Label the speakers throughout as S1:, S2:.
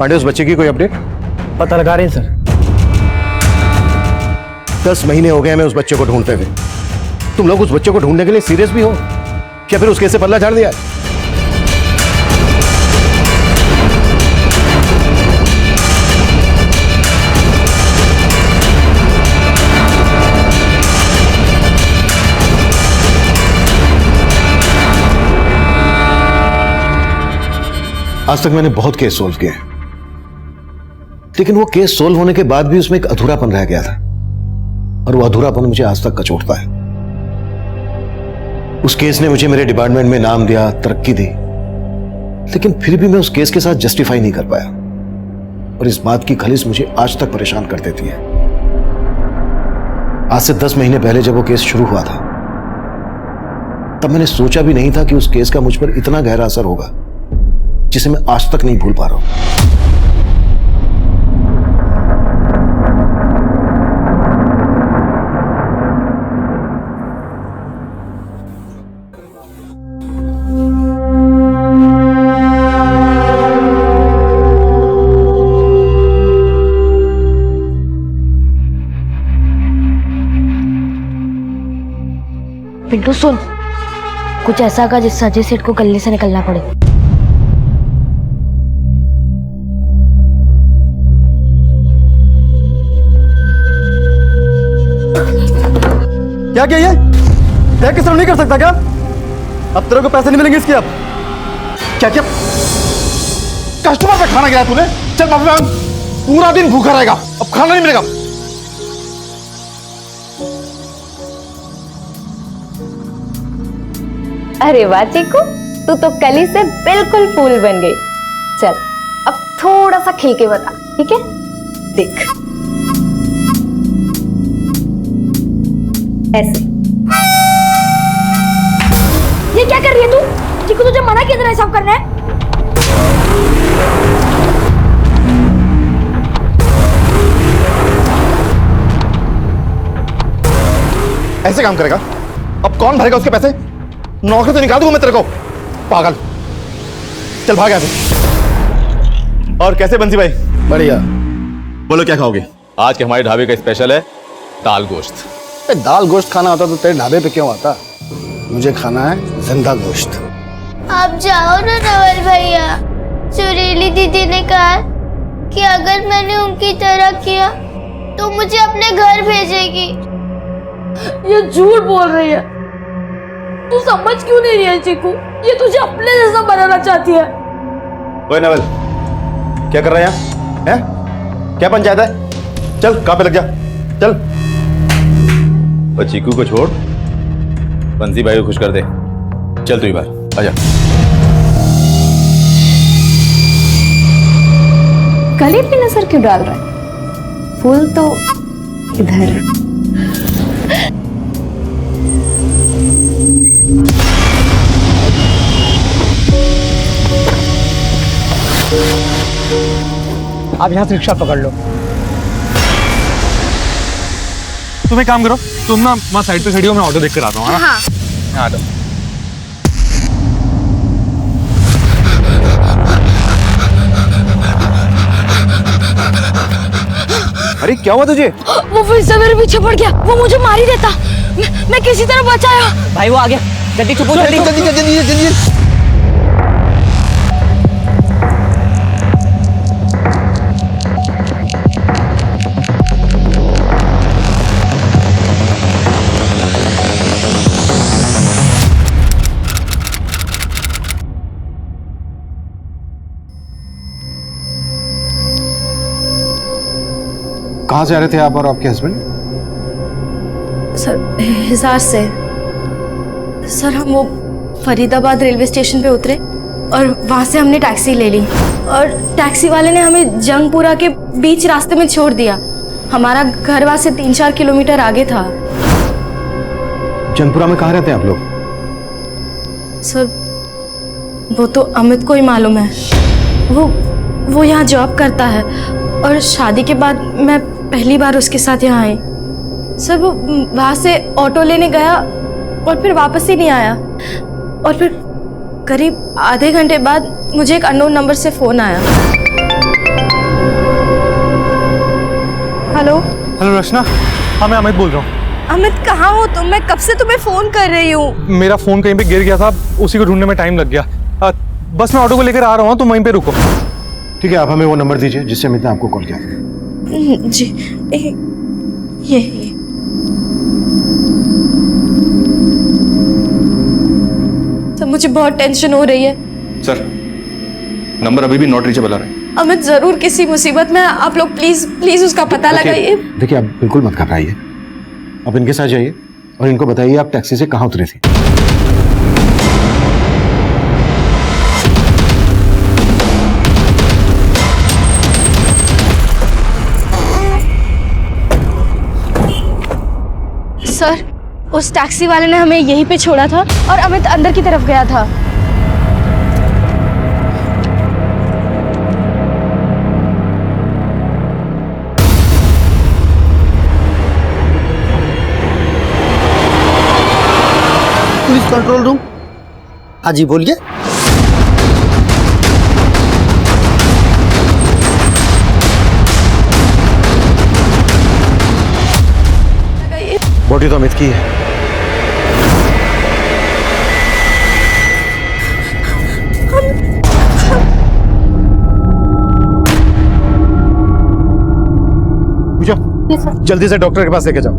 S1: पांडे, उस बच्चे की कोई अपडेट?
S2: पता लगा रहे हैं सर।
S1: 10 महीने हो गए हमें उस बच्चे को ढूंढते हुए। तुम लोग उस बच्चे को ढूंढने के लिए सीरियस भी हो क्या? फिर उस केस से पल्ला झाड़ दिया? आज तक मैंने बहुत केस सोल्व किए, लेकिन वो केस सोल्व होने के बाद भी उसमें एक अधूरापन रह गया था, और वो अधूरापन मुझे आज तक कचोटता है। उस केस ने मुझे मेरे डिपार्टमेंट में नाम दिया, तरक्की दी, लेकिन फिर भी मैं उस केस के साथ जस्टिफाई नहीं कर पाया, और इस बात की खलीस मुझे आज तक परेशान कर देती है। आज से 10 महीने पहले जब वो केस शुरू हुआ था, तब मैंने सोचा भी नहीं था कि उस केस का मुझ पर इतना गहरा असर होगा, जिसे मैं आज तक नहीं भूल पा रहा हूं।
S3: पिंटू सुन, कुछ ऐसा का जिससे अजय सेठ को गले से निकलना पड़े।
S2: क्या किया ये? क्या किस तरह नहीं कर सकता क्या? अब तेरे को पैसे नहीं मिलेंगे इसके। अब
S4: क्या क्या कस्टमर पे खाना गिराया तूने? चल माफी मांग, पूरा दिन भूखा रहेगा, अब खाना नहीं मिलेगा।
S5: अरे वाह चीकू, तू तो कली से बिल्कुल फूल बन गई। चल अब थोड़ा सा खिल के बता, ठीक है? देख ऐसे।
S3: ये क्या कर रही है तू? चिकू तुझे मना किया था ना हिसाब करना है।
S4: ऐसे काम करेगा? अब कौन भरेगा उसके पैसे? नौकरी से निकाल दूंगा मैं तेरे को, पागल। चल भाग यहाँ से। और कैसे बंसी भाई?
S1: बढ़िया।
S4: बोलो क्या खाओगे?
S6: आज के हमारे ढाबे का स्पेशल है दाल गोश्त।
S1: दाल गोश्त खाना होता तो तेरे ढाबे पे क्यों आता? मुझे खाना है जिंदा गोश्त।
S7: आप जाओ ना नवल भैया। सुरीली दीदी ने कहा कि अगर मैंने उनकी तरह किया तो मुझे अपने घर भेजेगी।
S3: ये झूठ बोल रही है। तू समझ क्यों नहीं रही है चिकू? ये तुझे अपने जैसा बनाना चाहती है।
S4: ओए नवल, क्या कर रहा है यहाँ? हैं? क्या पंचायत है? चल कहाँ पे लग जा, चल।
S6: और चीकू को छोड़, बंसी भाई को खुश कर दे। चल तू ही बाहर आजा।
S5: गले पे नजर क्यों डाल रहा है? फूल तो इधर।
S2: आप यहाँ से रिक्शा पकड़ लो।
S8: तुम एक काम करो, तुम ना वहाँ साइड पे खड़ी हो, मैं ऑटो देख कर आता हूँ। हाँ यहाँ आ जाओ।
S2: अरे क्या हुआ तुझे?
S3: वो फिर से मेरे पीछे पड़ गया। वो मुझे मार ही देता। मैं किसी तरह बचाया।
S2: भाई वो आ गया, जल्दी चुप हो, जल्दी जल्दी जल्दी जल्दी।
S1: कहाँ से आ रहे थे आप और आपके हस्बैंड?
S9: सर हिसार से। सर हम वो फरीदाबाद रेलवे स्टेशन पे उतरे और वहाँ से हमने टैक्सी ले ली, और टैक्सी वाले ने हमें जंगपुरा के बीच रास्ते में छोड़ दिया। हमारा घर वहाँ से 3-4 किलोमीटर आगे था।
S1: जंगपुरा में कहाँ रहते हैं आप लोग?
S9: सर वो तो अमित को ही मालूम है। वो यहाँ जॉब करता है, और शादी के बाद मैं पहली बार उसके साथ यहाँ आई। सर वो वहाँ से ऑटो लेने गया और फिर वापस ही नहीं आया, और फिर करीब आधे घंटे बाद मुझे एक अननोन नंबर से फ़ोन आया। हेलो
S8: हेलो रचना, हाँ मैं अमित बोल रहा हूँ।
S9: अमित कहाँ हो तुम? मैं कब से तुम्हें फोन कर रही हूँ।
S8: मेरा फोन कहीं पे गिर गया था, उसी को ढूंढने में टाइम लग गया। बस मैं ऑटो को लेकर आ रहा हूँ, तुम वहीं पे रुको।
S1: ठीक है, आप हमें वो नंबर दीजिए जिससे अमित ने आपको कॉल किया।
S9: जी ये सर, मुझे बहुत टेंशन हो रही है।
S6: सर, नंबर अभी भी नॉट रीचेबल आ रहा है।
S9: अमित जरूर किसी मुसीबत में, आप लोग प्लीज प्लीज उसका पता लगाइए।
S1: देखिए, आप बिल्कुल मत घबराइए, आप इनके साथ जाइए और इनको बताइए आप टैक्सी से कहाँ उतरे थे।
S9: सर, उस टैक्सी वाले ने हमें यहीं पे छोड़ा था और अमित अंदर की तरफ गया था।
S2: Police control room. हाँ जी, बोलिए।
S1: बॉडी तो अमित की है।
S2: पूजा, जल्दी से डॉक्टर के पास लेके जाओ।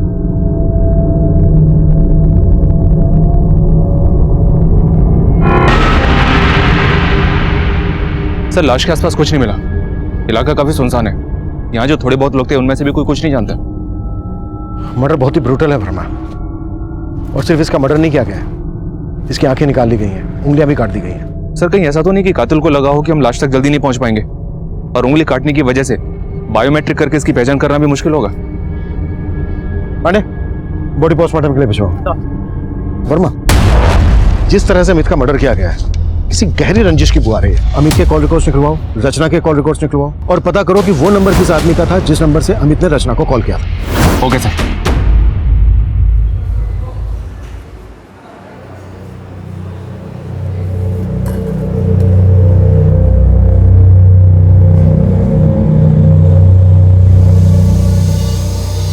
S6: सर, लाश के आसपास कुछ नहीं मिला। इलाका काफी सुनसान है। यहाँ जो थोड़े बहुत लोग थे उनमें से भी कोई कुछ नहीं जानता।
S1: मर्डर बहुत ही ब्रूटल है वर्मा, और सिर्फ इसका मर्डर नहीं किया गया है, इसकी आंखें निकाल ली गई हैं, उंगलियां भी काट दी गई हैं।
S6: सर, कहीं ऐसा तो नहीं कि कातिल को लगा हो कि हम लाश तक जल्दी नहीं पहुंच पाएंगे और उंगली काटने की वजह से बायोमेट्रिक करके इसकी पहचान करना भी मुश्किल होगा।
S1: पांडे, बॉडी पोस्टमार्टम के लिए भिजवाओ। वर्मा, जिस तरह से अमित का मर्डर किया गया है, किसी गहरी रंजिश की बुआ रही है। अमित के कॉल रिकॉर्ड्स निकलवाओ, रचना के कॉल रिकॉर्ड्स निकलवाओ और पता करो कि वो नंबर किस आदमी का था जिस नंबर से अमित ने रचना को कॉल किया था।
S6: Okay sir.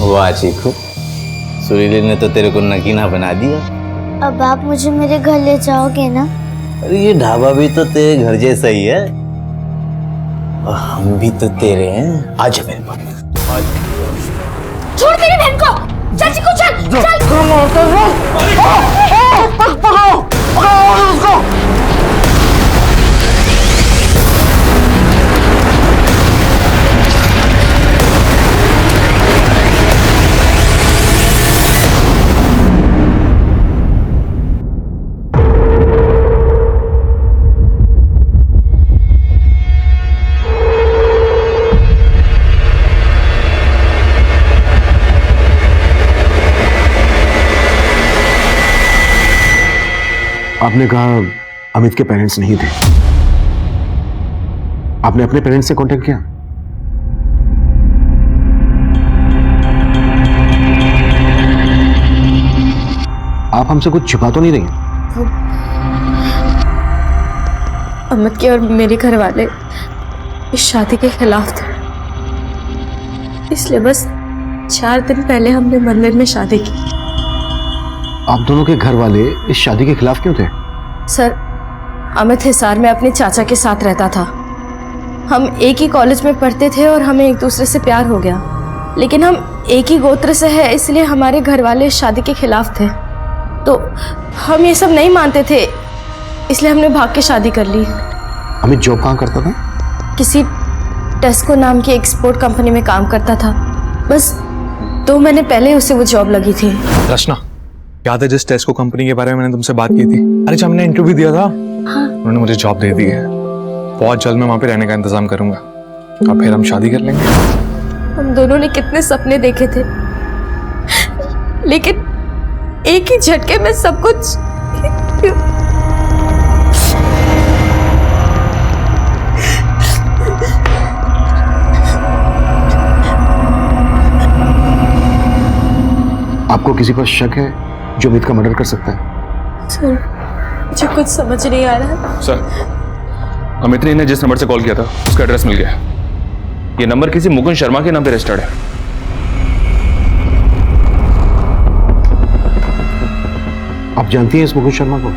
S10: वाह चीकू, सुरीली ने तो तेरे को नगीना बना दिया।
S7: अब आप मुझे मेरे घर ले जाओगे ना?
S10: अरे ये ढाबा भी तो तेरे घर जैसा ही है और हम भी तो तेरे हैं। आजा मेरे पास।
S3: छोड़ मेरी बहन को। चल चिकू, चल चल।
S1: आपने कहा अमित के पेरेंट्स नहीं थे, आपने अपने पेरेंट्स से कांटेक्ट किया? आप हमसे कुछ छुपा तो नहीं रही?
S9: अमित के और मेरे घर वाले इस शादी के खिलाफ थे, इसलिए बस 4 दिन पहले हमने मंदिर में शादी की।
S1: आप दोनों के घर वाले इस शादी के खिलाफ क्यों थे?
S9: सर, अमित हिसार में अपने चाचा के साथ रहता था। हम एक ही कॉलेज में पढ़ते थे और हमें एक दूसरे से प्यार हो गया, लेकिन हम एक ही गोत्र से हैं, इसलिए हमारे घर वाले इस शादी के खिलाफ थे। तो हम ये सब नहीं मानते थे, इसलिए हमने भाग के शादी कर ली।
S1: अमित जॉब कहाँ करता था?
S9: किसी टेस्को नाम की एक्सपोर्ट कंपनी में काम करता था। बस 2 महीने पहले उसे वो जॉब लगी थी।
S8: रचना, याद है जिस टेस्को कंपनी के बारे में मैंने तुमसे बात की थी? अरे जब हमने इंटरव्यू दिया था,
S9: हाँ।
S8: उन्होंने मुझे जॉब दे दी है। बहुत जल्द मैं वहां पे रहने का इंतजाम करूंगा और फिर हम शादी कर लेंगे।
S9: हम दोनों ने कितने सपने देखे थे, लेकिन एक ही झटके में सब कुछ।
S1: आपको किसी पर शक है जो अमित का मर्डर कर सकता है?
S9: सर, मुझे कुछ समझ नहीं आ रहा है।
S6: सर, अमित ने जिस नंबर से कॉल किया था उसका एड्रेस मिल गया। ये नंबर किसी मुकुंद शर्मा के नाम पे रजिस्टर्ड है।
S1: आप जानती हैं इस मुकुंद शर्मा को?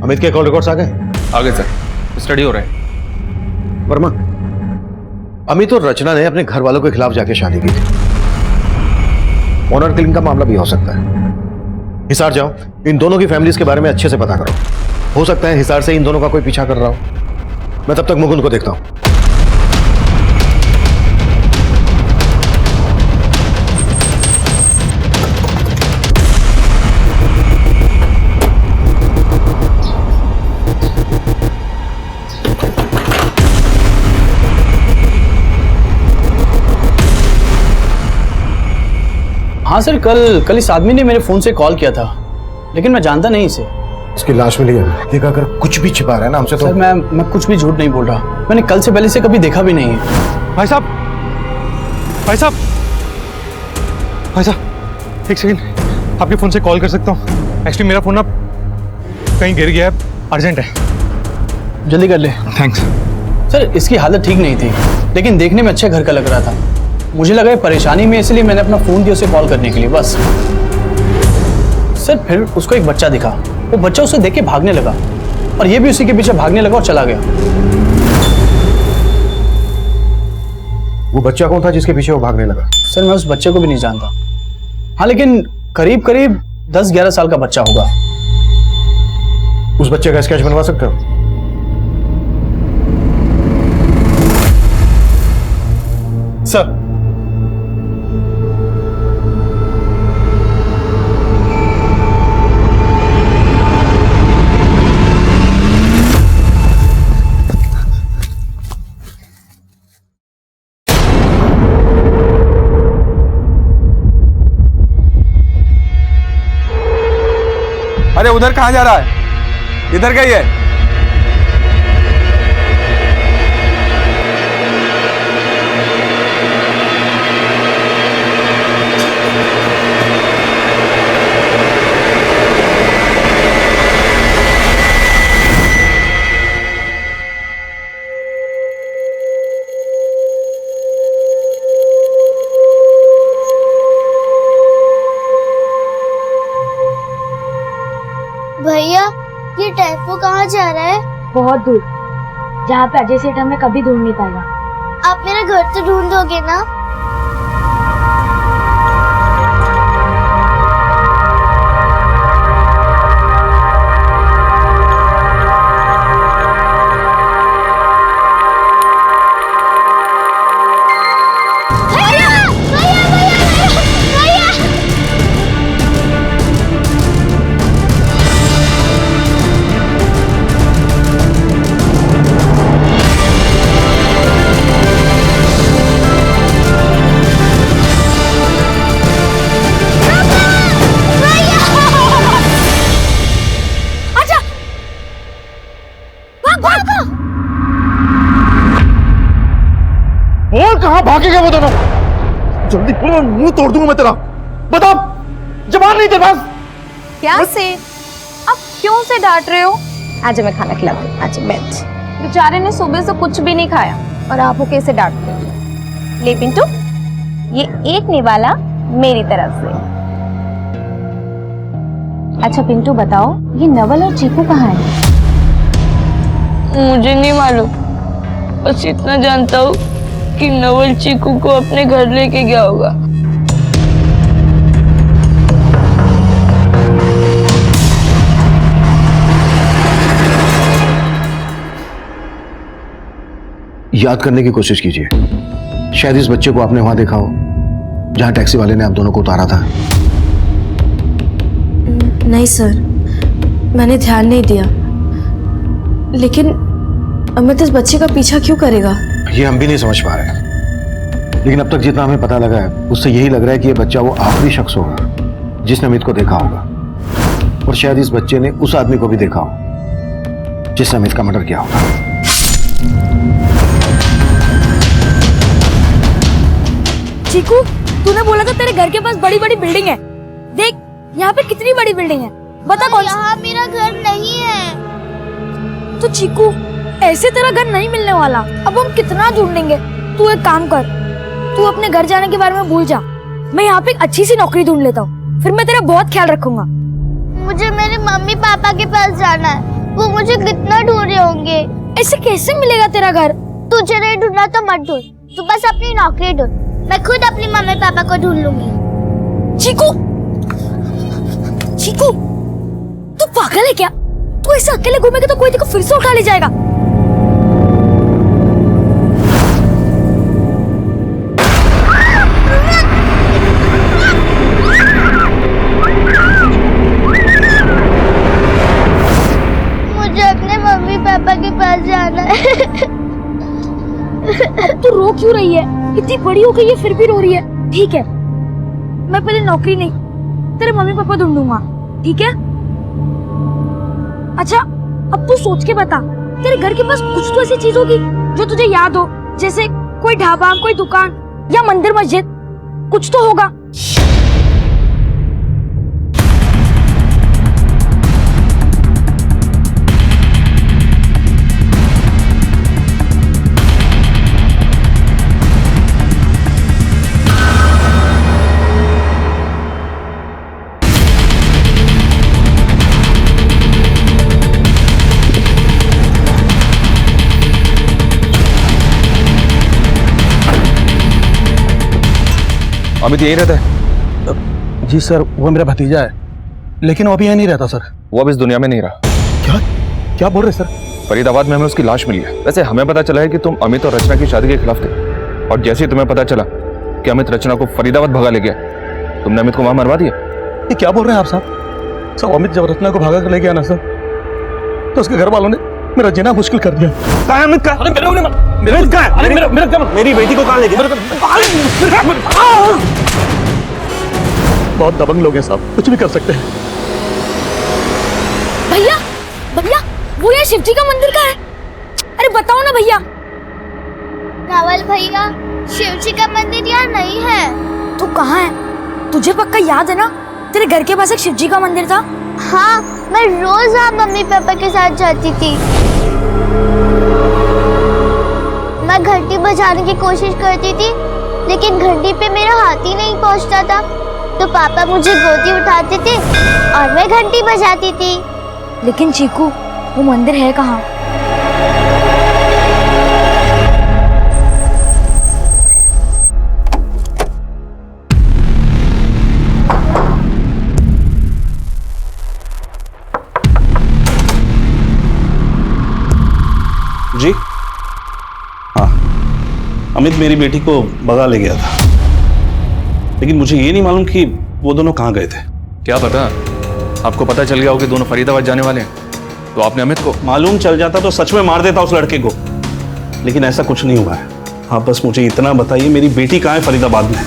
S1: अमित के कॉल रिकॉर्ड्स आ गए?
S8: आगे सर स्टडी हो रहा है।
S1: वर्मा, अमित और रचना ने अपने घर वालों के खिलाफ जाके शादी की थी। ऑनर किलिंग का मामला भी हो सकता है। हिसार जाओ, इन दोनों की फैमिलीज के बारे में अच्छे से पता करो। हो सकता है हिसार से इन दोनों का कोई पीछा कर रहा हो। मैं तब तक मुकुंद को देखता हूं।
S11: हाँ सर, कल इस आदमी ने मेरे फोन से कॉल किया था, लेकिन मैं जानता नहीं इसे।
S1: इसकी लाश मिली है। देखा, अगर कुछ भी छिपा रहा है ना हमसे तो।
S11: सर मैं कुछ भी झूठ नहीं बोल रहा। मैंने कल से पहले से कभी देखा भी नहीं है।
S8: भाई साहब, भाई साहब, भाई साहब, एक सेकंड, आपके फोन से कॉल कर सकता हूँ? एक्चुअली मेरा फोन ना कहीं गिर गया है, अर्जेंट है।
S11: जल्दी कर ले।
S8: थैंक्स।
S11: सर इसकी हालत ठीक नहीं थी, लेकिन देखने में अच्छा घर का लग रहा था। मुझे लगा ये परेशानी में, इसलिए मैंने अपना फोन दिया उसे कॉल करने के लिए, बस। सर फिर उसको एक बच्चा दिखा, वो बच्चा उसे देख के भागने लगा और ये भी उसी के पीछे भागने लगा और चला गया।
S1: वो बच्चा कौन था जिसके पीछे वो भागने लगा?
S11: सर मैं उस बच्चे को भी नहीं जानता। हाँ लेकिन करीब 10-11 साल का बच्चा होगा।
S1: उस बच्चे का स्केच बनवा सकते हो?
S8: सर
S2: अरे उधर कहाँ जा रहा है? इधर गई है।
S7: भैया ये टेम्पो कहाँ जा रहा है?
S3: बहुत दूर, जहाँ पे अजय सेठ हमें कभी ढूंढ नहीं पाएगा।
S7: आप मेरा घर तो ढूंढ दोगे ना?
S4: बोल कहां भागेगा वो दोनों? जल्दी बोल, मुंह तोड़ दूंगा मैं तेरा। बता, जबान नहीं तेरे पास?
S5: क्या से? अब क्यों से डांट रहे हो? आज मैं खाना खिलाती हूँ, आज बैठ। बेचारे ने सुबह से कुछ भी नहीं खाया और आप वो कैसे डांटते हो? ले पिंटू, ये एक निवाला मेरी तरफ से। अच्छा पिंटू बताओ, ये नवल और चीकू कहाँ है?
S3: मुझे नहीं मालूम, बस इतना जानता हूँ कि नवल चीकू को अपने घर लेके गया होगा।
S1: याद करने की कोशिश कीजिए, शायद इस बच्चे को आपने वहां देखा हो जहां टैक्सी वाले ने आप दोनों को उतारा था।
S9: नहीं सर, मैंने ध्यान नहीं दिया। लेकिन अमित इस बच्चे का पीछा क्यों करेगा?
S1: ये हम भी नहीं समझ पा रहे, लेकिन अब तक जितना हमें पता लगा है उससे यही लग रहा है कि ये बच्चा वो आखिरी शख्स होगा जिसने अमित को देखा होगा, और शायद इस बच्चे ने उस आदमी को भी देखा हो जिसने अमित का मर्डर किया होगा।
S3: चीकू, तूने बोला था तेरे घर के पास बड़ी बड़ी बिल्डिंग है। देख यहाँ पे कितनी बड़ी बिल्डिंग है, बता कौन सी?
S7: यहाँ मेरा घर नहीं है।
S3: तो चीकू, ऐसे तेरा घर नहीं मिलने वाला। अब हम कितना ढूंढेंगे?
S9: तू एक काम कर, तू अपने घर जाने के बारे में भूल जा। मैं यहाँ पे एक अच्छी सी नौकरी ढूंढ लेता हूँ, फिर मैं तेरा बहुत ख्याल रखूंगा।
S7: मुझे मेरे मम्मी पापा के पास जाना है, वो मुझे कितना ढूंढ रहे होंगे।
S9: ऐसे कैसे मिलेगा तेरा घर?
S7: तुझे नहीं ढूंढना तो मत ढूंढ, तू बस अपनी नौकरी ढूंढ, मैं खुद अपनी मम्मी पापा को ढूंढ लूंगी।
S9: चीकू, चीकू, तू पागल है क्या? तू ऐसे अकेले घूमेगा तो कोई तेरे को फिर से उठा ले जाएगा।
S7: मुझे अपने मम्मी पापा के पास जाना है।
S9: अब तू रो क्यों रही है? इतनी बड़ी हो गई है फिर भी रो रही है। ठीक है, मैं पहले नौकरी नहीं, तेरे मम्मी पापा ढूंढूंगा, ठीक है? अच्छा, अब तू सोच के बता, तेरे घर के पास कुछ तो ऐसी चीज होगी जो तुझे याद हो, जैसे कोई ढाबा, कोई दुकान या मंदिर मस्जिद, कुछ तो होगा।
S6: अमित यही रहता है?
S11: जी सर, वो मेरा भतीजा है, लेकिन वो अभी यहाँ नहीं रहता सर।
S6: वो अब इस दुनिया में नहीं रहा।
S11: क्या क्या बोल रहे सर?
S6: फरीदाबाद में हमें उसकी लाश मिली है। वैसे हमें पता चला है कि तुम अमित और रचना की शादी के खिलाफ थे, और जैसे ही तुम्हें पता चला कि अमित रचना को फरीदाबाद भगा ले गया, तुमने अमित को वहां मरवा दिया।
S11: ये क्या बोल रहे हैं आप साहब? सब अमित जब रचना को भगा कर ले गया ना सर, तो उसके घर वालों ने मेरा जीना मुश्किल कर दिया।
S2: कहाँ है अमित? का मेरी बेटी को कहाँ ले गया?
S11: बहुत दबंग लोग हैं साहब, कुछ भी कर सकते हैं।
S9: भैया, भैया, वो ये शिवजी का मंदिर का है। अरे बताओ ना भैया।
S7: नवल भैया, शिव जी का मंदिर यहाँ नहीं है।
S9: तू कहाँ है? तुझे पक्का याद है ना, तेरे घर के पास एक शिवजी का मंदिर था।
S7: हाँ, मैं रोज वहाँ मम्मी पापा के साथ जाती थी। मैं घंटी बजाने की कोशिश करती थी, लेकिन घंटी पे मेरा हाथ ही नहीं पहुँचता था, तो पापा मुझे गोदी उठाते थे और मैं घंटी बजाती थी।
S9: लेकिन चीकू, वो मंदिर है कहाँ?
S12: जी हाँ, अमित मेरी बेटी को भगा ले गया था, लेकिन मुझे ये नहीं मालूम कि वो दोनों कहाँ गए थे।
S6: क्या पता, आपको पता चल गया हो कि दोनों फरीदाबाद जाने वाले हैं, तो आपने अमित को?
S12: मालूम चल जाता तो सच में मार देता उस लड़के को, लेकिन ऐसा कुछ नहीं हुआ है। आप बस मुझे इतना बताइए, मेरी बेटी कहाँ है फरीदाबाद में?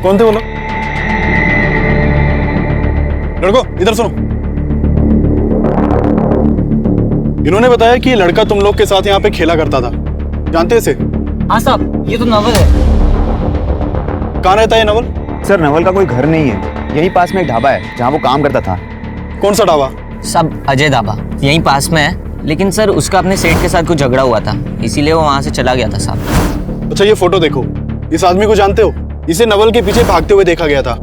S2: कौन थे वो लोग? लड़को, इधर सुनो। इन्होंने बताया कि ये लड़का तुम लोग के साथ यहाँ पे खेला करता था, जानते हैं इसे?
S13: हाँ साहब, ये तो नवल है।
S2: कहाँ रहता है ये नवल?
S14: सर, नवल का कोई घर नहीं है, यहीं पास में एक ढाबा है जहाँ वो काम करता था।
S2: कौन सा ढाबा?
S13: सब अजय ढाबा, यहीं पास में है, लेकिन सर उसका अपने सेठ के साथ कुछ झगड़ा हुआ था, इसीलिए वो वहाँ से चला गया था साहब।
S2: अच्छा, ये फोटो देखो, इस आदमी को जानते हो? इसे नवल के पीछे भागते हुए देखा गया था,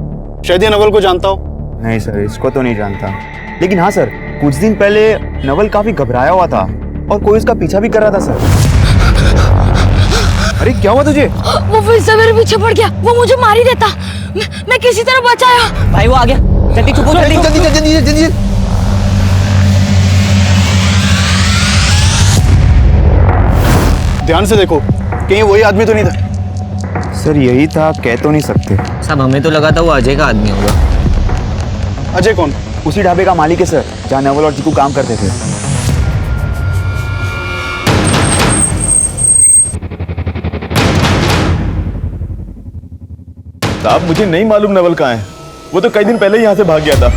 S2: शायद ये नवल को जानता हो।
S14: नहीं सर, इसको तो नहीं जानता, लेकिन हाँ सर, कुछ दिन पहले नवल काफी घबराया हुआ था और कोई उसका पीछा भी कर रहा था सर। अरे क्या हुआ तुझे?
S9: वो फिर से मेरे पीछे पड़ गया, वो मुझे मार ही देता। मैं किसी तरह बचाया।
S13: भाई वो आ गया, जल्दी चुप हो, जल्दी
S14: जल्दी जल्दी जल्दी जल्दी।
S2: ध्यान से देखो, कहीं वही आदमी तो नहीं था?
S14: सर यही था, कह तो नहीं सकते
S13: साहब, हमें तो लगा था वो अजय का आदमी होगा।
S2: अजय कौन?
S14: उसी ढाबे का मालिक है सर, जहाँ नवल और चीकू काम करते थे।
S4: साहब, मुझे नहीं मालूम नवल कहाँ है, वो तो कई दिन पहले ही यहाँ से भाग गया था।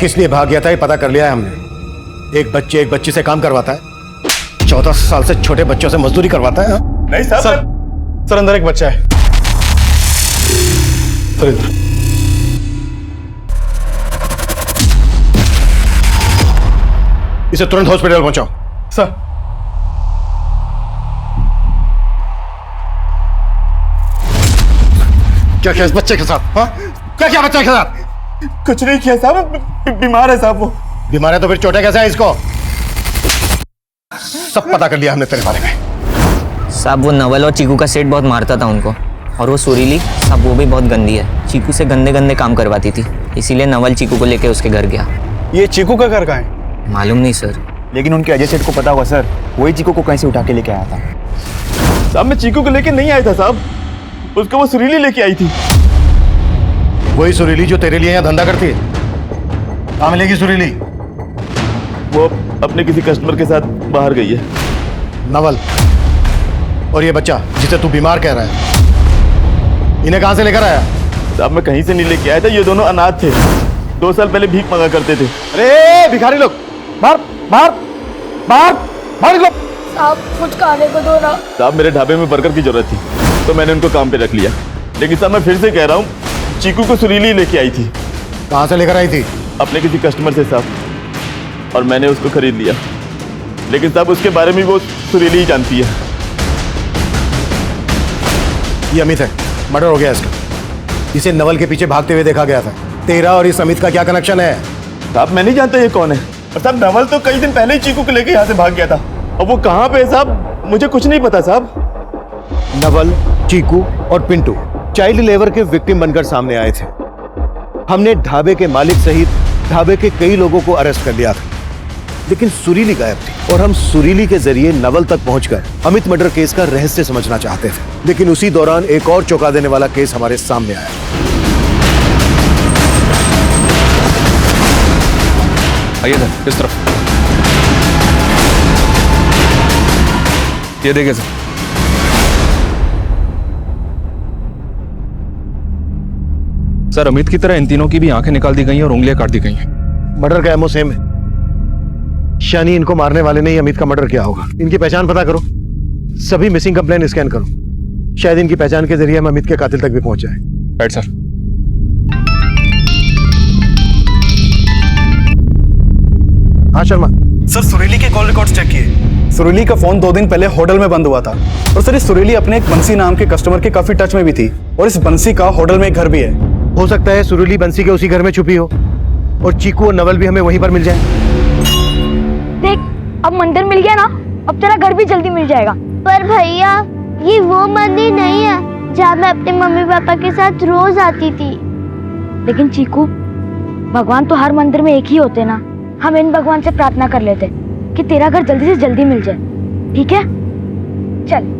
S1: किस लिए भाग गया था ये पता कर लिया है हमने। एक बच्चे से काम करवाता है, 14 साल से छोटे बच्चों से मजदूरी करवाता है।
S2: नहीं साहब, सर अंदर एक बच्चा है। सर इधर।
S1: इसे तुरंत हॉस्पिटल पहुंचाओ।
S2: सर
S1: क्या किया इस बच्चे के साथ? हाँ, क्या किया बच्चे के साथ?
S2: कुछ नहीं किया साहब, बीमार है साहब वो।
S1: बीमार है तो फिर चोटें कैसे है इसको? सब पता कर लिया हमने तेरे बारे में।
S13: साहब वो नवल और चीकू का सेट बहुत मारता था उनको, और वो सुरीली साहब वो भी बहुत गंदी है, चीकू से गंदे गंदे काम करवाती थी, इसीलिए नवल चीकू को लेके उसके घर गया।
S11: ये चीकू का घर कहाँ है?
S13: मालूम नहीं सर।
S14: लेकिन उनके अजय सेठ को पता होगा सर, वही चीकू को कहीं से उठा के लेके आया था।
S2: साहब मैं चीकू को लेके नहीं आया था साहब, उसको वो सुरीली लेके आई थी।
S1: वही सुरीली जो तेरे लिए यहाँ धंधा करती है। कहाँ मिलेगी सुरीली?
S12: वो अपने किसी कस्टमर के साथ बाहर गई है।
S1: नवल और ये बच्चा जिसे तू बीमार कह रहा है, इन्हें कहां से लेकर आया?
S12: साहब मैं कहीं से नहीं लेके आया था, ये दोनों अनाथ थे, 2 साल पहले भीख मांगा करते थे।
S1: अरे भिखारी लोग, बाहर बाहर बाहर बाहर निकलो।
S3: साहब कुछ खाने को दो ना।
S12: साहब मेरे ढाबे में वर्कर की जरूरत थी तो मैंने उनको काम पे रख लिया, लेकिन साहब मैं फिर से कह रहा हूँ, चीकू को सुरीली लेके आई थी।
S1: कहां से लेकर आई थी?
S12: अपने किसी कस्टमर से साहब, और मैंने उसको खरीद लिया, लेकिन साहब उसके बारे में वो सुरीली ही जानती है।
S1: ये अमित है, मर्डर हो गया इसका। इसे नवल के पीछे भागते हुए देखा गया था। तेरा और इस अमित का क्या कनेक्शन है?
S12: साहब मैं नहीं जानता ये कौन है, और साहब नवल तो कई दिन पहले ही चीकू को लेके यहाँ से भाग गया था, और वो कहाँ पे है साहब मुझे कुछ नहीं पता साहब।
S1: नवल, चीकू और पिंटू चाइल्ड लेबर के विक्टिम बनकर सामने आए थे। हमने ढाबे के मालिक सहित ढाबे के कई लोगों को अरेस्ट कर लिया था, लेकिन सुरीली गायब थी और हम सुरीली के जरिए नवल तक पहुंचकर अमित मर्डर केस का रहस्य समझना चाहते थे। लेकिन उसी दौरान एक और चौंका देने वाला केस हमारे सामने आया।
S6: आइए सर, इस तरफ। ये देखिए सर, सर अमित की तरह इन तीनों की भी आंखें निकाल दी गई हैं और उंगलियां काट दी गई हैं।
S1: मर्डर का एमओ सेम है, शानी इनको मारने वाले ने ही अमित का मर्डर किया होगा। इनकी पहचान पता करो, सभी मिसिंग कंप्लेन स्कैन करो, शायद इनकी पहचान के जरिए हम अमित के कातिल तक भी पहुंच जाए।
S6: Right sir.
S1: हाँ शर्मा।
S11: सर सुरीली के कॉल रिकॉर्ड्स चेक किए। सुरीली का फोन 2 दिन पहले होटल में बंद हुआ था, और सर इस सुरीली अपने एक बंसी नाम के कस्टमर के काफी टच में भी थी, और इस बंसी का होटल में एक घर भी है।
S1: हो सकता है सुरीली बंसी के उसी घर में छुपी हो और चीकू और नवल भी हमें वहीं पर मिल जाए।
S3: देख अब मंदिर मिल गया ना, अब तेरा घर भी जल्दी मिल जाएगा।
S7: पर भैया ये वो मंदिर नहीं है जहाँ मैं अपने मम्मी पापा के साथ रोज आती थी।
S3: लेकिन चीकू, भगवान तो हर मंदिर में एक ही होते ना। हम इन भगवान से प्रार्थना कर लेते कि तेरा घर जल्दी से जल्दी मिल जाए, ठीक है? चल।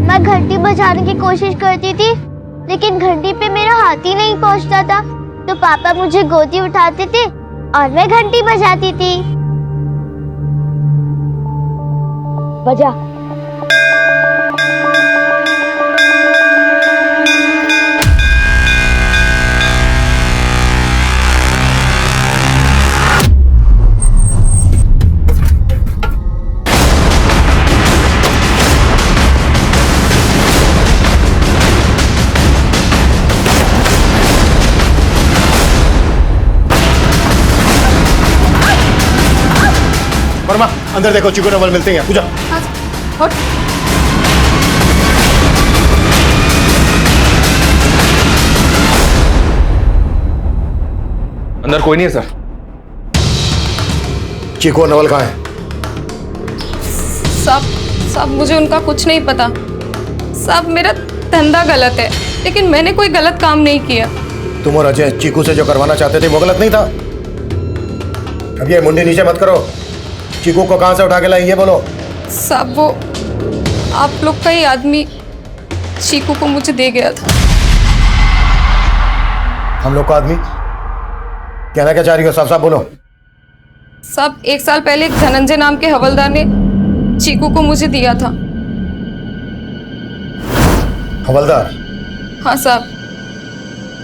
S7: मैं घंटी बजाने की कोशिश करती थी, लेकिन घंटी पे मेरा हाथ ही नहीं पहुंचता था, तो पापा मुझे गोदी उठाते थे और मैं घंटी बजाती थी।
S3: बजा।
S1: वर्मा अंदर देखो, चीकू नवल मिलते हैं। पूजा
S6: अंदर कोई नहीं है सर।
S1: चीकू और नवल कहाँ है?
S5: साहब मुझे उनका कुछ नहीं पता। साहब मेरा धंधा गलत है, लेकिन मैंने कोई गलत काम नहीं किया।
S1: तुम और अजय चीकू से जो करवाना चाहते थे वो गलत नहीं था? अब ये मुंडी नीचे मत करो। चीकू को कहां से उठा के लाई ये बोलो।
S5: साहब वो आप लोग का ही आदमी चीकू को मुझे दे गया था।
S1: हम लोग का आदमी? कहना क्या चाह रही हो? साफ साफ बोलो।
S5: साहब 1 साल पहले एक धनंजय नाम के हवलदार ने चीकू को मुझे दिया था।
S1: हवलदार?
S5: हाँ साहब,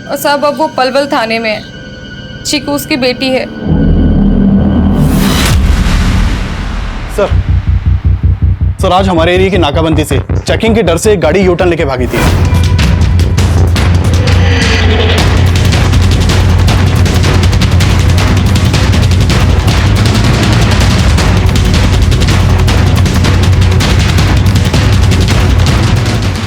S5: और साहब अब वो पलवल थाने में है। चीकू उसकी बेटी है।
S11: सर आज हमारे एरिया की नाकाबंदी से चेकिंग के डर से एक गाड़ी यूटर्न लेके भागी थी।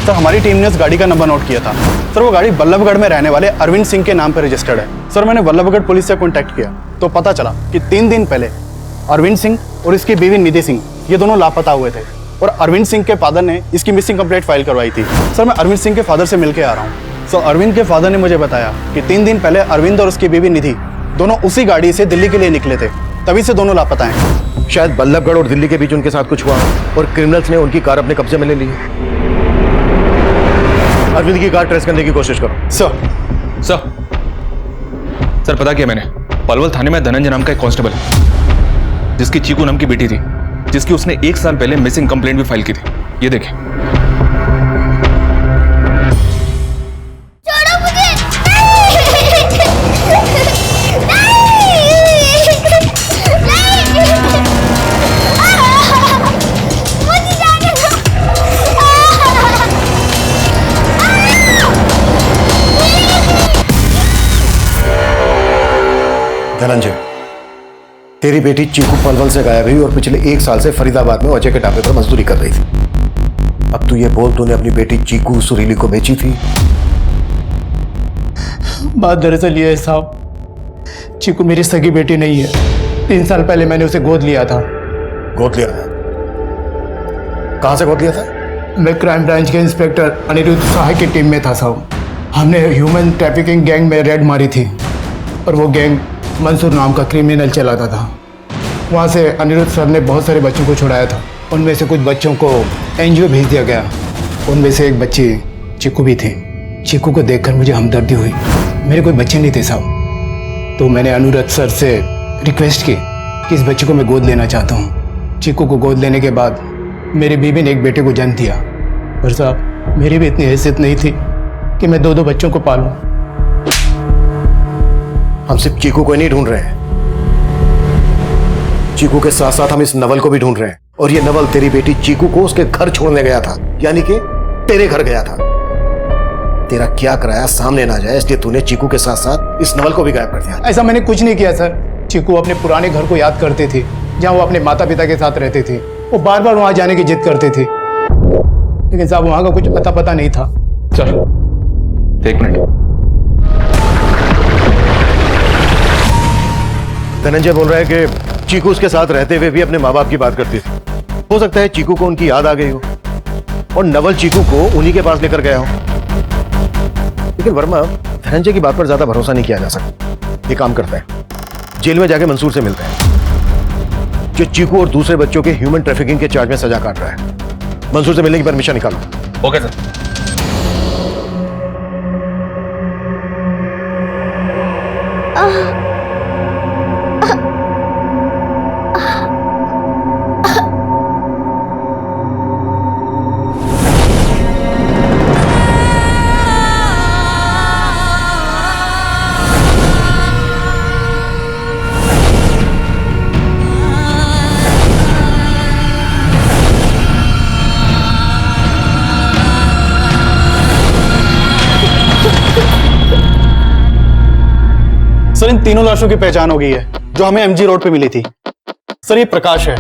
S11: सर हमारी टीम ने उस गाड़ी का नंबर नोट किया था। सर वो गाड़ी बल्लभगढ़ में रहने वाले अरविंद सिंह के नाम पर रजिस्टर्ड है। सर मैंने बल्लभगढ़ पुलिस से कॉन्टैक्ट किया तो पता चला कि 3 दिन पहले अरविंद सिंह और इसकी बीवी निधि सिंह ये दोनों लापता हुए थे और अरविंद सिंह के फादर ने इसकी मिसिंग कंप्लेंट फाइल करवाई थी। सर मैं अरविंद सिंह के फादर से मिलके आ रहा हूँ। सर अरविंद के फादर ने मुझे बताया कि 3 दिन पहले अरविंद और उसकी बीवी निधि दोनों उसी गाड़ी से दिल्ली के लिए निकले थे, तभी से दोनों लापता हैं।
S1: शायद बल्लभगढ़ और दिल्ली के बीच उनके साथ कुछ हुआ और क्रिमिनल्स ने उनकी कार अपने कब्जे में ले ली। अरविंद की कार ट्रेस करने की कोशिश करो।
S6: सर पता किया मैंने, पलवल थाने में धनंजय नाम का एक कांस्टेबल है जिसकी चीकू नाम की बेटी थी, जिसकी उसने 1 साल पहले मिसिंग कंप्लेंट भी फाइल की थी। ये देखिए।
S7: छोड़ो मुझे। मुझे जाने दो।
S1: धनंजय, तेरी बेटी चीकू पलवल से गायब हुई और पिछले 1 साल से फरीदाबाद में अजय के ढाबे पर मजदूरी कर रही थी। अब तू ये बोल, तूने अपनी बेटी चीकू सुरीली को बेची थी?
S11: बात दरअसल ये है साहब, चीकू मेरी सगी बेटी नहीं है। 3 साल पहले मैंने उसे गोद लिया था।
S1: गोद लिया था? कहां से गोद लिया था?
S11: मैं क्राइम ब्रांच के इंस्पेक्टर अनिरुद्ध सहाय की टीम में था साहब। हमने ह्यूमन ट्रैफिकिंग गैंग में रेड मारी थी और वो गैंग मंसूर नाम का क्रिमिनल चलाता था। वहाँ से अनिरुद्ध सर ने बहुत सारे बच्चों को छुड़ाया था। उनमें से कुछ बच्चों को एनजीओ भेज दिया गया। उनमें से एक बच्ची चीकू भी थी। चीकू को देखकर मुझे हमदर्दी हुई। मेरे कोई बच्चे नहीं थे साहब, तो मैंने अनिरुद्ध सर से रिक्वेस्ट की कि इस बच्चे को मैं गोद लेना चाहता हूँ। चीकू को गोद लेने के बाद मेरी बीवी ने एक बेटे को जन्म दिया। पर साहब मेरी भी इतनी हैसियत नहीं थी कि मैं 2 बच्चों को पालूं।
S1: हम सिर्फ चीकू को ही नहीं ढूंढ रहे हैं, चीकू के साथ साथ हम इस नवल को भी ढूंढ रहे हैं। और ये नवल तेरी बेटी चीकू को उसके घर छोड़ने गया था, यानी कि तेरे घर गया था। तेरा क्या कराया सामने ना जाए, इसलिए तूने चीकू के साथ साथ इस नवल को भी गायब कर दिया।
S11: ऐसा मैंने कुछ नहीं किया सर। चीकू अपने पुराने घर को याद करती थी जहाँ वो अपने माता पिता के साथ रहती थी। वो बार बार वहां जाने की जिद करती थी, लेकिन साहब वहां का कुछ अता पता नहीं था।
S6: चलो 1 मिनट।
S1: धनंजय बोल रहा है कि चीकू उसके साथ रहते हुए भी अपने माँ बाप की बात करती थी। हो सकता है चीकू को उनकी याद आ गई हो और नवल चीकू को उन्हीं के पास लेकर गया हो। लेकिन वर्मा, धनंजय की बात पर ज्यादा भरोसा नहीं किया जा सकता। ये काम करता है, जेल में जाके मंसूर से मिलते हैं जो चीकू और दूसरे बच्चों के ह्यूमन ट्रैफिकिंग के चार्ज में सजा काट रहा है। मंसूर से मिलने की परमिशन निकालो।
S6: Okay sir.
S11: सर इन तीनों लाशों की पहचान हो गई है जो हमें एमजी रोड पे मिली थी। सर ये प्रकाश है,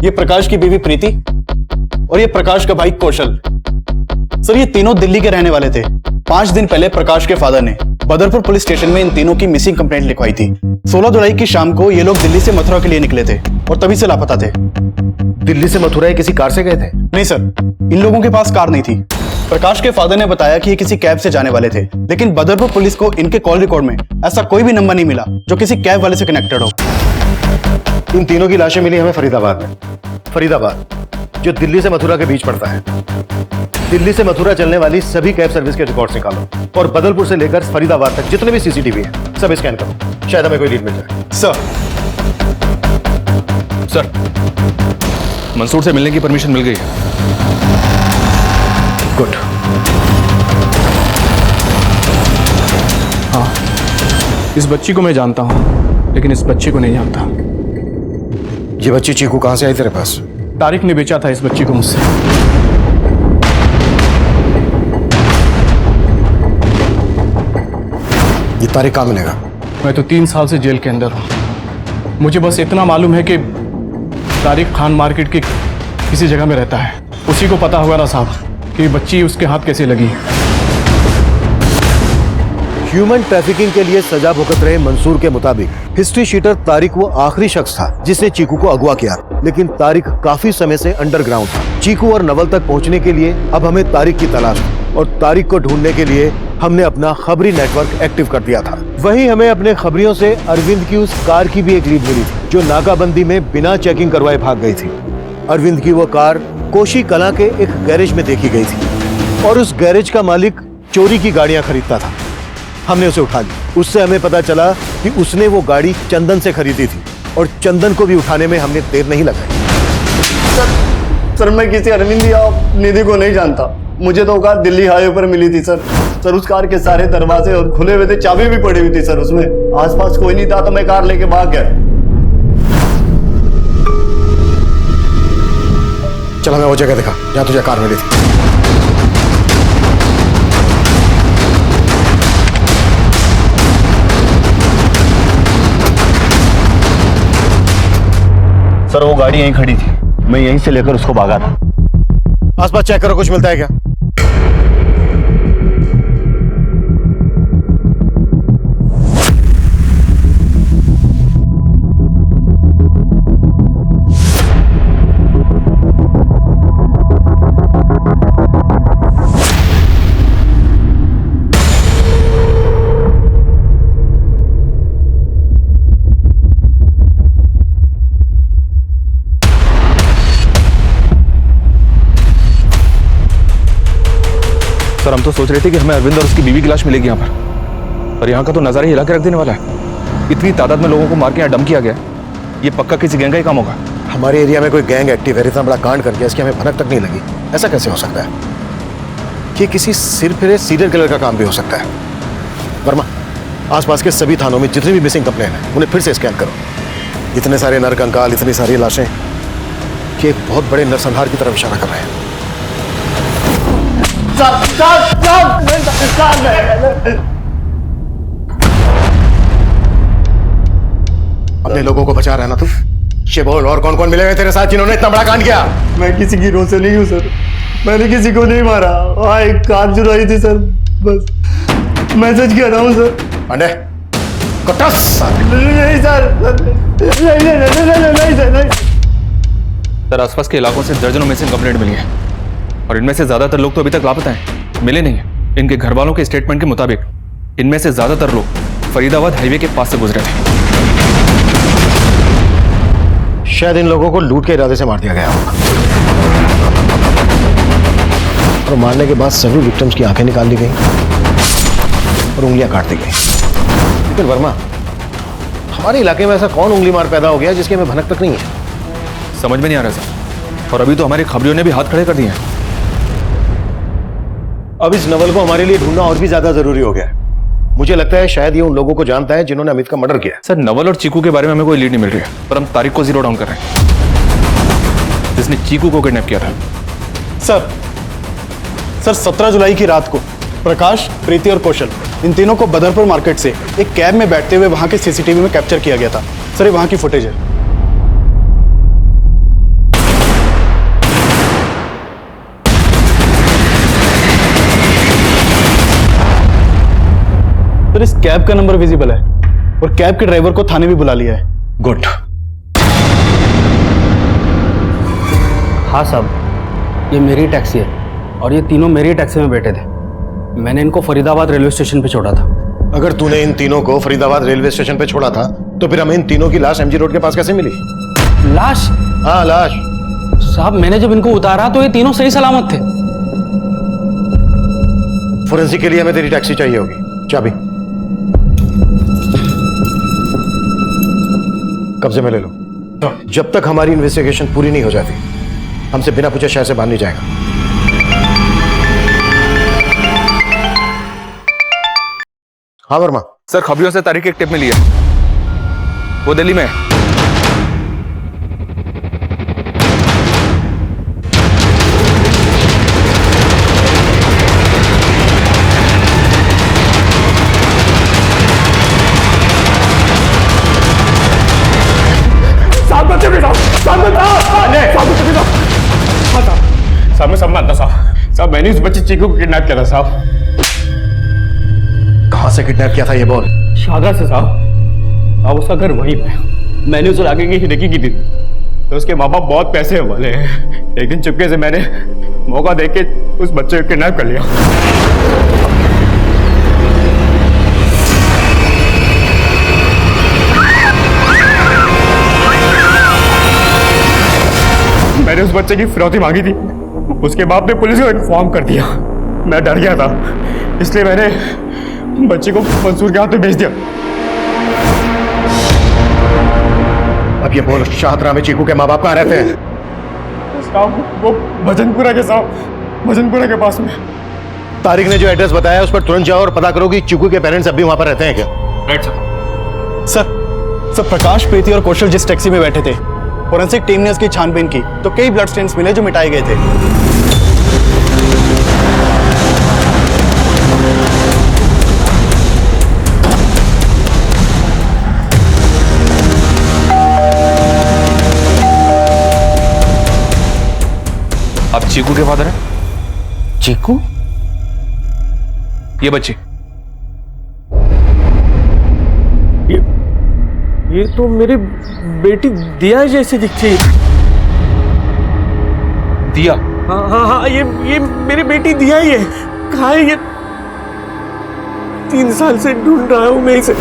S11: ये प्रकाश की बीवी प्रीति और ये प्रकाश का भाई कौशल। सर ये तीनों दिल्ली के रहने वाले थे। 5 दिन पहले प्रकाश के फादर ने बदरपुर पुलिस स्टेशन में इन तीनों की मिसिंग कंप्लेंट लिखवाई थी। 16 जुलाई की शाम को ये लोग दिल्ली से मथुरा के लिए निकले थे और तभी से लापता थे।
S1: दिल्ली से मथुरा किसी कार से गए थे?
S11: नहीं सर, इन लोगों के पास कार नहीं थी। प्रकाश के फादर ने बताया कि ये किसी कैब से जाने वाले थे, लेकिन बदरपुर पुलिस को इनके कॉल रिकॉर्ड में ऐसा कोई भी नंबर नहीं मिला जो किसी कैब वाले से कनेक्टेड हो।
S1: इन तीनों की लाशें मिली हमें फरीदाबाद में। फरीदाबाद जो दिल्ली से मथुरा के बीच पड़ता है। दिल्ली से मथुरा चलने वाली सभी कैब सर्विस के रिकॉर्ड्स निकालो और बदलपुर से लेकर फरीदाबाद तक जितने भी सीसीटीवी है सब स्कैन करो, शायद हमें कोई लीड मिल जाए।
S6: सर मंसूर से मिलने की परमिशन मिल गई है।
S1: गुड।
S11: हाँ, इस बच्ची को मैं जानता हूं, लेकिन इस बच्चे को नहीं जानता।
S1: ये बच्ची चीकू कहां से आई तेरे पास?
S11: तारिक ने बेचा था इस बच्ची को मुझसे।
S1: ये तारिक कहां मिलेगा?
S11: मैं तो 3 साल से जेल के अंदर हूं। मुझे बस इतना मालूम है कि तारिक खान मार्केट की किसी जगह में रहता है। उसी को पता होगा ना साहब
S8: कि बच्ची उसके हाथ कैसे लगी।
S1: ह्यूमन ट्रैफिकिंग के लिए सजा भुगत रहे मंसूर के मुताबिक हिस्ट्री शीटर तारिक वो आखिरी शख्स था जिसने चीकू को अगवा किया, लेकिन तारिक काफी समय से अंडरग्राउंड था। चीकू और नवल तक पहुंचने के लिए अब हमें तारिक की तलाश थी और तारिक को ढूंढने के लिए हमने अपना खबरी नेटवर्क एक्टिव कर दिया था। वहीं हमें अपने खबरियों से अरविंद की उस कार की भी एक लीड मिली थी जो नाकाबंदी में बिना चेकिंग करवाए भाग गई थी। अरविंद की वो कार कोशी कला के एक गैरेज में देखी गई थी और उस गैरेज का मालिक चोरी की गाड़ियां खरीदता था। हमने उसे उठा लिया। उससे हमें पता चला कि उसने वो गाड़ी चंदन से खरीदी थी और चंदन को भी उठाने में हमने देर नहीं लगाई।
S2: सर मैं किसी अरविंद या निधि को नहीं जानता। मुझे तो कार दिल्ली हाईवे पर मिली थी सर उस कार के सारे दरवाजे और खुले हुए थे, चाबी भी पड़ी हुई थी सर उसमें। आसपास कोई नहीं था तो मैं कार लेके भाग गया।
S1: चलो मैं वो जगह दिखा जहाँ तुझे कार मिली थी।
S14: सर वो गाड़ी यहीं खड़ी थी, मैं यहीं से लेकर उसको भागा था।
S1: आसपास चेक करो, कुछ मिलता है क्या?
S6: सर हम तो सोच रहे थे कि हमें अरविंद और उसकी बीवी की लाश मिलेगी यहाँ पर, और यहाँ का तो नजारा ही हिला के रख देने वाला है। इतनी तादाद में लोगों को मार के यहाँ डम किया गया, ये पक्का किसी गैंग का ही काम होगा।
S1: हमारे एरिया में कोई गैंग एक्टिव है, इतना बड़ा कांड कर दिया, इसकी हमें भनक तक नहीं लगी। ऐसा कैसे हो सकता है? कि किसी सिर फिरे सीरियल किलर का काम भी हो सकता है। वर्मा, आसपास के सभी थानों में जितनी भी मिसिंग कंप्लेन है उन्हें फिर से स्कैन करो। इतने सारे नरकंकाल, इतनी सारी लाशें, कि एक बहुत बड़े नरसंहार की तरफ इशारा कर रहे हैं। अपने लोगों को बचा रहा है ना तू? ये बोल, और कौन कौन मिले हुए तेरे साथ जिन्होंने इतना बड़ा कांड किया?
S2: मैं किसी की रो से नहीं हूँ सर, मैंने किसी को नहीं मारा। वहाँ एक कार चुराई थी सर, बस मैसेज कह रहा हूँ सर।
S1: पांडे कटस।
S2: नहीं सर, नहीं सर।
S6: सर आसपास के इलाकों से दर्जनों मिसिंग कंप्लेंट मिली है और इनमें से ज्यादातर लोग तो अभी तक लापता हैं, मिले नहीं है। इनके घर वालों के स्टेटमेंट के मुताबिक इनमें से ज्यादातर लोग फरीदाबाद हाईवे के पास से गुजरे थे।
S1: शायद इन लोगों को लूट के इरादे से मार दिया गया होगा और मारने के बाद सभी विक्टिम्स की आंखें निकाल ली गई और उंगलियां काट दी गई। लेकिन वर्मा, हमारे इलाके में ऐसा कौन उंगली मार पैदा हो गया जिसकी हमें भनक तक नहीं है?
S6: समझ में नहीं आ रहा सर, और अभी तो हमारी खबरियों ने भी हाथ खड़े कर दिए हैं।
S1: अब इस नवल को हमारे लिए ढूंढना और भी ज्यादा जरूरी हो गया है। मुझे लगता है शायद ये उन लोगों को जानता है जिन्होंने अमित का मर्डर किया।
S6: सर नवल और चीकू के बारे में हमें कोई लीड नहीं मिल रही है, पर हम तारिक को जीरो डाउन कर रहे हैं जिसने चीकू को किडनैप किया था।
S11: सर 17 जुलाई की रात को प्रकाश, प्रीति और कौशल, इन तीनों को बदरपुर मार्केट से एक कैब में बैठते हुए वहां के सीसीटीवी में कैप्चर किया गया था। सर ये वहां की फुटेज है। सर इस कैब का नंबर विजिबल है और कैब के ड्राइवर को थाने भी बुला लिया है।
S1: गुड।
S11: हाँ साहब, ये मेरी टैक्सी है और ये तीनों मेरी टैक्सी में बैठे थे। मैंने इनको फरीदाबाद रेलवे स्टेशन पे छोड़ा था।
S1: अगर तूने इन तीनों को फरीदाबाद रेलवे स्टेशन पे छोड़ा था तो फिर हमें इन तीनों की लाश एमजी रोड के पास कैसे मिली?
S11: लाश?
S1: हाँ लाश।
S11: साहब मैंने जब इनको उतारा तो ये तीनों सही सलामत थे।
S1: फोरेंसिक के लिए हमें तेरी टैक्सी चाहिए होगी। चाबी कब्जे में ले लो। जब तक हमारी इन्वेस्टिगेशन पूरी नहीं हो जाती हमसे बिना पूछे शहर से बाहर नहीं जाएगा। हाँ वर्मा।
S6: सर खबरियों से तारीख एक टिप मिली है, वो दिल्ली में है।
S8: साहब मैं सब मानता साहब मैंने उस बच्चे चीकू को किडनैप किया था साहब।
S1: कहां से किडनैप किया था ये बोल।
S8: शादा से साहब। अब उसका घर वहीं पे। मैंने उसे आगे की हिडकी की थी तो उसके माँ बाप बहुत पैसे वाले हैं। एक दिन चुपके से मैंने मौका देख के उस बच्चे को किडनैप कर लिया। मैंने उस बच्चे की फिरौती मांगी थी। उसके बाप ने पुलिस को इन्फॉर्म कर दिया। मैं डर गया था, इसलिए मैंने बच्चे को मंसूर के हाथ में भेज दिया।
S1: अब ये बोल, शाहदरा में चीकू के माँ बाप कहाँ रहते हैं?
S8: साहब वो भजनपुरा के साहब, भजनपुरा के पास में।
S1: तारिक ने जो एड्रेस बताया उस पर तुरंत जाओ और पता करो कि चीकू के पेरेंट्स अभी वहां पर रहते हैं क्या।
S6: राइट
S11: सर प्रकाश, प्रीति और कौशल जिस टैक्सी में बैठे थे, फोरेंसिक टीम ने उसकी छानबीन की तो कई ब्लड स्टेन्स मिले जो मिटाए गए थे।
S6: आप चीकू के फादर हैं?
S11: चीकू?
S6: ये बच्ची।
S8: ये तो मेरी बेटी दिया जैसी दिखती है।
S6: दिया?
S8: हाँ हाँ हाँ, ये मेरी बेटी दिया ही है। कहाँ है ये? 3 साल से ढूंढ रहा हूं मैं इसे।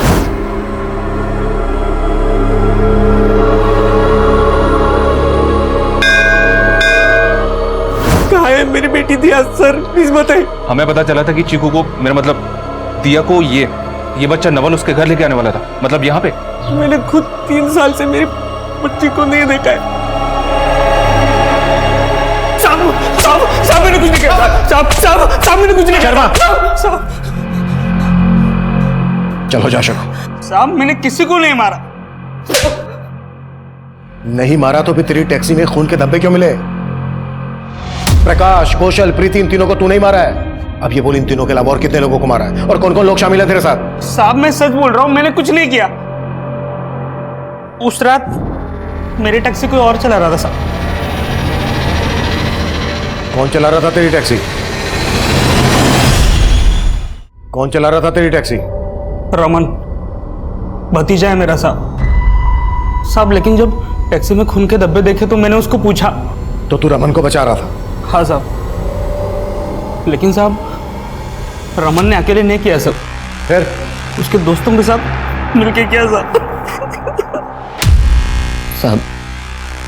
S8: कहाँ है मेरी बेटी दिया? सर प्लीज बताइए।
S6: हमें पता चला था कि चीकू को, मेरा मतलब दिया को, ये बच्चा नवल उसके घर लेके आने वाला था, मतलब यहाँ पे।
S8: मैंने खुद 3 साल से मेरी बच्ची को नहीं देखा है। साहब मैंने कुछ नहीं किया। साहब मैंने कुछ नहीं किया। साहब
S1: चलो जा शको।
S8: साहब मैंने किसी को नहीं मारा।
S1: नहीं मारा तो फिर तेरी टैक्सी में खून के धब्बे क्यों मिले? प्रकाश, कौशल, प्रीति, इन तीनों को तू नहीं मारा है। अब ये बोल, इन तीनों के अलावा और कितने लोगों को मारा है और कौन कौन लोग शामिल है तेरे साथ?
S8: साहब मैं सच बोल रहा हूं, मैंने कुछ नहीं किया। उस रात मेरी टैक्सी कोई और चला रहा था साहब।
S1: कौन चला रहा था तेरी टैक्सी? कौन चला रहा था तेरी टैक्सी?
S8: रमन, भतीजा है मेरा साहब। लेकिन जब टैक्सी में खून के धब्बे देखे तो मैंने उसको पूछा।
S1: तो तू रमन को बचा रहा था?
S8: हाँ साहब, लेकिन साहब रमन ने अकेले नहीं किया सब,
S1: फिर
S8: उसके दोस्तों के साथ मिलके किया
S13: साहब।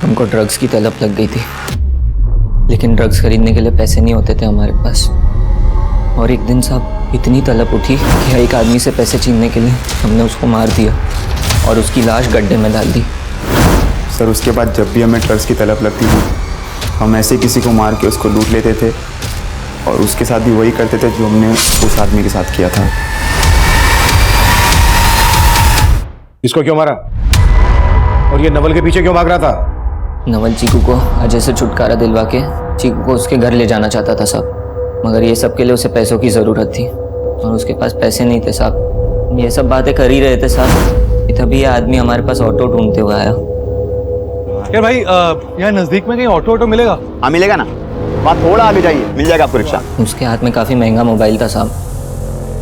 S13: हमको ड्रग्स की तलब लग गई थी, लेकिन ड्रग्स खरीदने के लिए पैसे नहीं होते थे हमारे पास। और एक दिन साहब इतनी तलब उठी कि एक आदमी से पैसे छीनने के लिए हमने उसको मार दिया और उसकी लाश गड्ढे में डाल दी।
S14: सर उसके बाद जब भी हमें ड्रग्स की तलब लगती थी, हम ऐसे किसी को मार के उसको लूट लेते थे और उसके साथ भी वही करते थे जो हमने उस आदमी के साथ किया था।
S1: इसको क्यों मारा और ये नवल के पीछे क्यों भाग रहा था?
S13: नवल चीकू को अजय से छुटकारा दिलवा के चीकू को उसके घर ले जाना चाहता था साहब, मगर ये सब के लिए उसे पैसों की ज़रूरत थी और उसके पास पैसे नहीं थे साहब। ये सब बातें कर ही रहे थे साहब, तभी ये आदमी हमारे पास ऑटो ढूंढते हुए आया।
S11: यार भाई, यहाँ नजदीक में कहीं ऑटो मिलेगा?
S14: हाँ मिलेगा ना, वहाँ थोड़ा आगे जाइए, मिल जाएगा आपको रिक्शा।
S13: उसके हाथ में काफ़ी महंगा मोबाइल था साहब।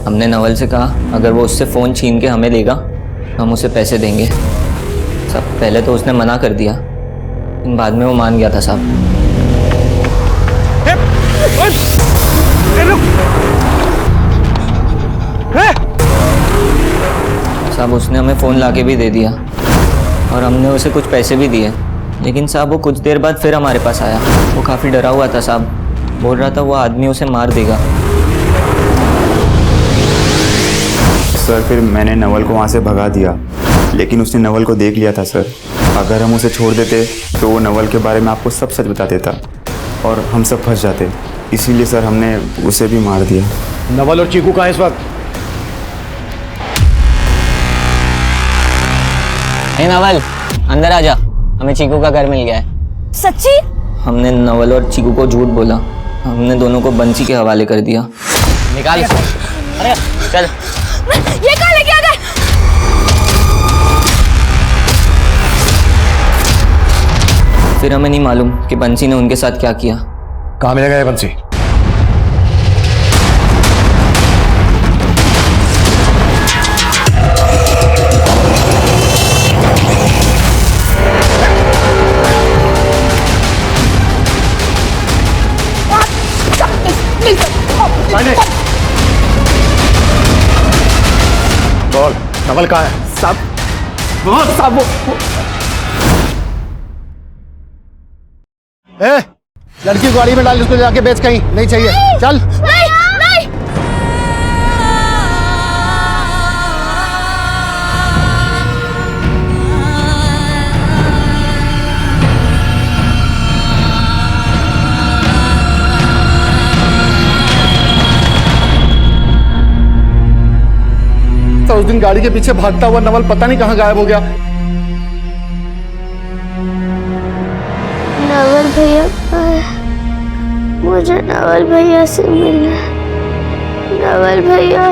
S13: हमने नवल से कहा अगर वो उससे फ़ोन छीन के हमें देगा तो हम उसे पैसे देंगे साहब। पहले तो उसने मना कर दिया, लेकिन बाद में वो मान गया था साहब। साहब उसने हमें फ़ोन लाके भी दे दिया और हमने उसे कुछ पैसे भी दिए, लेकिन साहब वो कुछ देर बाद फिर हमारे पास आया। वो काफ़ी डरा हुआ था साहब, बोल रहा था वो आदमी उसे मार देगा।
S14: सर फिर मैंने नवल को वहाँ से भगा दिया, लेकिन उसने नवल को देख लिया था सर। अगर हम उसे छोड़ देते तो वो नवल के बारे में आपको सब सच बता देता और हम सब फंस जाते, इसीलिए सर हमने उसे भी मार दिया।
S1: नवल और चीकू कहाँ है इस वक्त?
S13: नवल अंदर आ जा, हमें चीकू का घर मिल गया है।
S5: सच्ची?
S13: हमने नवल और चीकू को झूठ बोला, हमने दोनों को बंसी के हवाले कर दिया। निकाल इसको। अरे चल।
S5: ये कहाँ लेके आ गए?
S13: फिर हमें नहीं मालूम कि बंसी ने उनके साथ क्या किया।
S1: कहाँ मिलेगा ये बंसी? नवल कहाँ है?
S11: साहब
S1: ए, लड़की को गाड़ी में डाल, उसको जाके बेच कहीं, नहीं चाहिए, चल।
S2: तो उस दिन गाड़ी के पीछे भागता हुआ नवल पता नहीं कहाँ गायब हो गया।
S7: नवल भैया कहाँ है? मुझे नवल भैया से मिलना है। नवल भैया।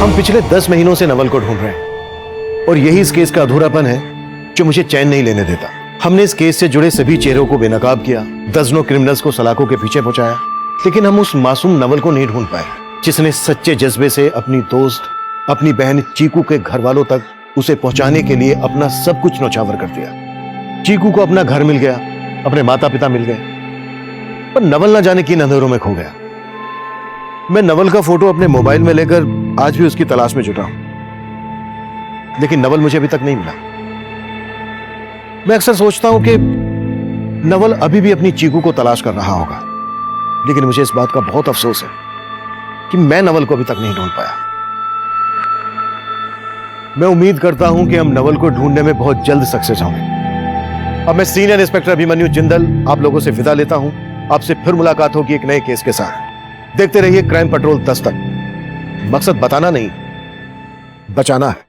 S1: हम पिछले 10 महीनों से नवल को ढूंढ रहे हैं और यही इस केस का अधूरापन है जो मुझे चैन नहीं लेने देता। हमने इस केस से जुड़े सभी चेहरों को बेनकाब किया, दर्जनों क्रिमिनल्स को सलाखों के पीछे पहुंचाया, लेकिन हम उस मासूम नवल को नहीं ढूंढ पाए जिसने सच्चे जज्बे से अपनी दोस्त, अपनी बहन चीकू के घर वालों तक उसे पहुंचाने के लिए अपना सब कुछ न्यौछावर कर दिया। चीकू को अपना घर मिल गया, अपने माता पिता मिल गए, पर नवल ना जाने किन अंधेरों में खो गया। मैं नवल का फोटो अपने मोबाइल में लेकर आज भी उसकी तलाश में जुटा हूं, लेकिन नवल मुझे अभी तक नहीं मिला। मैं अक्सर सोचता हूं कि नवल अभी भी अपनी चीकू को तलाश कर रहा होगा, लेकिन मुझे इस बात का बहुत अफसोस है कि मैं नवल को अभी तक नहीं ढूंढ पाया। मैं उम्मीद करता हूं कि हम नवल को ढूंढने में बहुत जल्द सक्सेस होंगे। अब मैं सीनियर इंस्पेक्टर अभिमन्यु जिंदल आप लोगों से विदा लेता हूं। आपसे फिर मुलाकात होगी एक नए केस के साथ। देखते रहिए क्राइम पेट्रोल 10 तक। मकसद बताना नहीं, बचाना है।